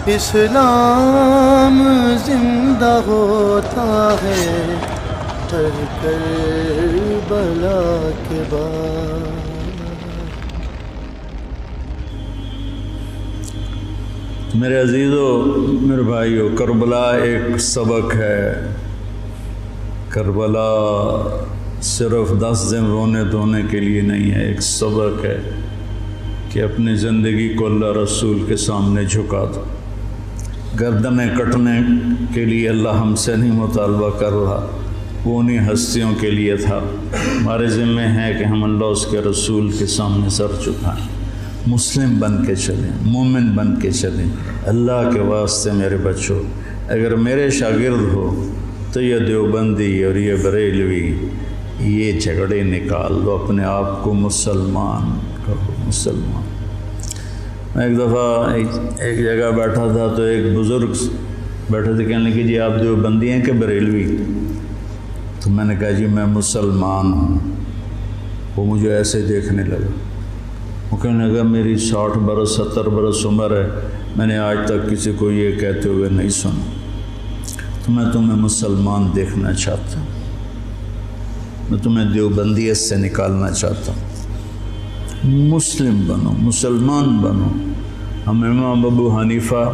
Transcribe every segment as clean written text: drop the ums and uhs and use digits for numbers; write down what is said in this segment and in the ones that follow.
اسلام زندہ ہوتا ہے ہر کربلا کے بعد۔ میرے عزیزو، میرے بھائیو، کربلا ایک سبق ہے۔ کربلا صرف 10 دن رونے دھونے کے لیے نہیں ہے، ایک سبق ہے کہ اپنی زندگی کو اللہ رسول کے سامنے جھکا دو۔ گردنیں کٹنے کے لیے اللہ ہم سے نہیں مطالبہ کر رہا، وہ انہیں ہستیوں کے لیے تھا۔ ہمارے ذمہ ہے کہ ہم اللہ اس کے رسول کے سامنے سر جھکائیں، مسلم بن کے چلیں، مومن بن کے چلیں۔ اللہ کے واسطے میرے بچوں، اگر میرے شاگرد ہو تو یہ دیوبندی اور یہ بریلوی، یہ جھگڑے نکال دو، اپنے آپ کو مسلمان کرو، مسلمان۔ میں ایک دفعہ ایک جگہ بیٹھا تھا تو ایک بزرگ بیٹھے تھے، کہنے لگے جی آپ دیوبندی ہیں کہ بریلوی؟ تو میں نے کہا جی میں مسلمان ہوں۔ وہ مجھے ایسے دیکھنے لگا، وہ کہنے لگا میری 60 برس 70 برس عمر ہے، میں نے آج تک کسی کو یہ کہتے ہوئے نہیں سنا، تو میں تمہیں مسلمان دیکھنا چاہتا ہوں، میں تمہیں دیوبندیت سے نکالنا چاہتا ہوں۔ مسلم بنو، مسلمان بنو۔ ہم امام ابو حنیفہ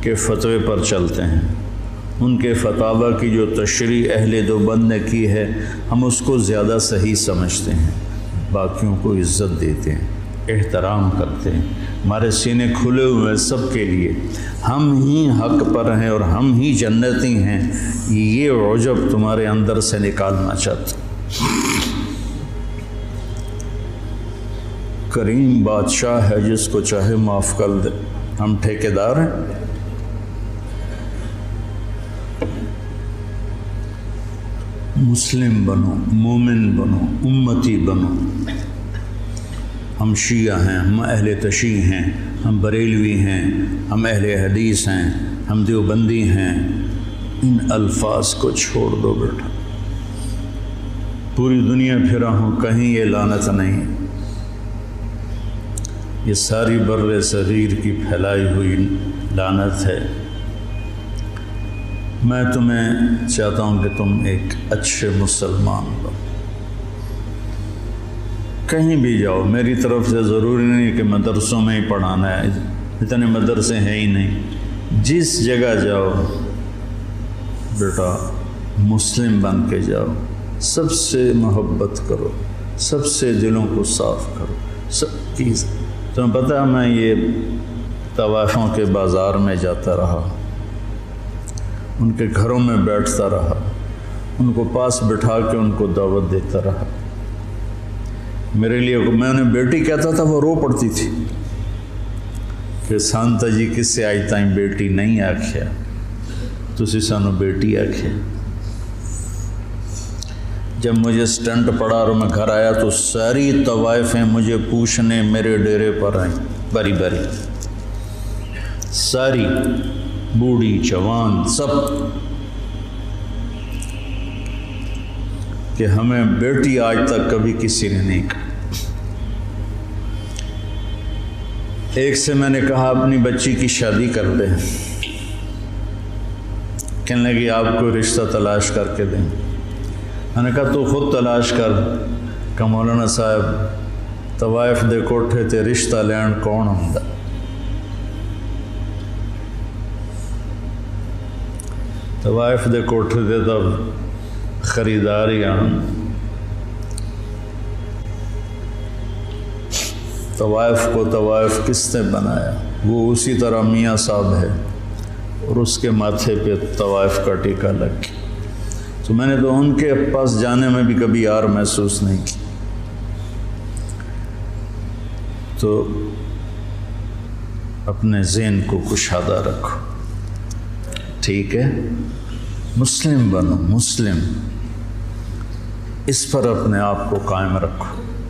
کے فتوے پر چلتے ہیں، ان کے فتاوی کی جو تشریح اہل دیوبند نے کی ہے ہم اس کو زیادہ صحیح سمجھتے ہیں، باقیوں کو عزت دیتے ہیں، احترام کرتے ہیں۔ ہمارے سینے کھلے ہوئے ہیں سب کے لیے، ہم ہی حق پر ہیں اور ہم ہی جنتی ہیں، یہ عجب تمہارے اندر سے نکالنا چاہتے ہیں۔ کریم بادشاہ ہے، جس کو چاہے معاف کر دے، ہم ٹھیکیدار ہیں۔ مسلم بنو، مومن بنو، امتی بنو۔ ہم شیعہ ہیں، ہم اہل تشیع ہیں، ہم بریلوی ہیں، ہم اہل حدیث ہیں، ہم دیوبندی ہیں۔ ان الفاظ کو چھوڑ دو بیٹا، پوری دنیا پھرا ہوں کہیں یہ لعنت نہیں، یہ ساری بر صغیر کی پھیلائی ہوئی لعنت ہے۔ میں تمہیں چاہتا ہوں کہ تم ایک اچھے مسلمان بنو، کہیں بھی جاؤ، میری طرف سے ضروری نہیں کہ مدرسوں میں ہی پڑھانا ہے، اتنے مدرسے ہیں ہی نہیں، جس جگہ جاؤ بیٹا مسلم بن کے جاؤ، سب سے محبت کرو، سب سے دلوں کو صاف کرو، سب چیز۔ تمہیں پتہ ہے میں یہ طوائفوں کے بازار میں جاتا رہا، ان کے گھروں میں بیٹھتا رہا، ان کو پاس بٹھا کے ان کو دعوت دیتا رہا۔ میرے لیے میں انہیں بیٹی کہتا تھا، وہ رو پڑتی تھی کہ سانتا جی کس سے آئی تائیں بیٹی نہیں آکھیا، تسی سانو بیٹی آکھیا۔ جب مجھے سٹنٹ پڑا اور میں گھر آیا تو ساری طوائفیں مجھے پوچھنے میرے ڈیرے پر آئیں، باری باری، ساری، بوڑھی جوان سب، کہ ہمیں بیٹی آج تک کبھی کسی نے نہیں کہا۔ ایک سے میں نے کہا اپنی بچی کی شادی کر دیں، کہنے لگی آپ کو رشتہ تلاش کر کے دیں۔ میں نے کہا تو خود تلاش کر، کہ مولانا صاحب طوائف دے کوٹھے تے رشتہ لین کون ہوندا؟ طوائف دے کوٹھے تے تب خریدار ہی آن۔ طوائف کو طوائف کس نے بنایا؟ وہ اسی طرح میاں صاحب ہے اور اس کے ماتھے پہ طوائف کا ٹیکہ لگ گیا۔ تو میں نے تو ان کے پاس جانے میں بھی کبھی یار محسوس نہیں کی۔ تو اپنے ذہن کو کشادہ رکھو، ٹھیک ہے؟ مسلم بنو، مسلم، اس پر اپنے آپ کو قائم رکھو۔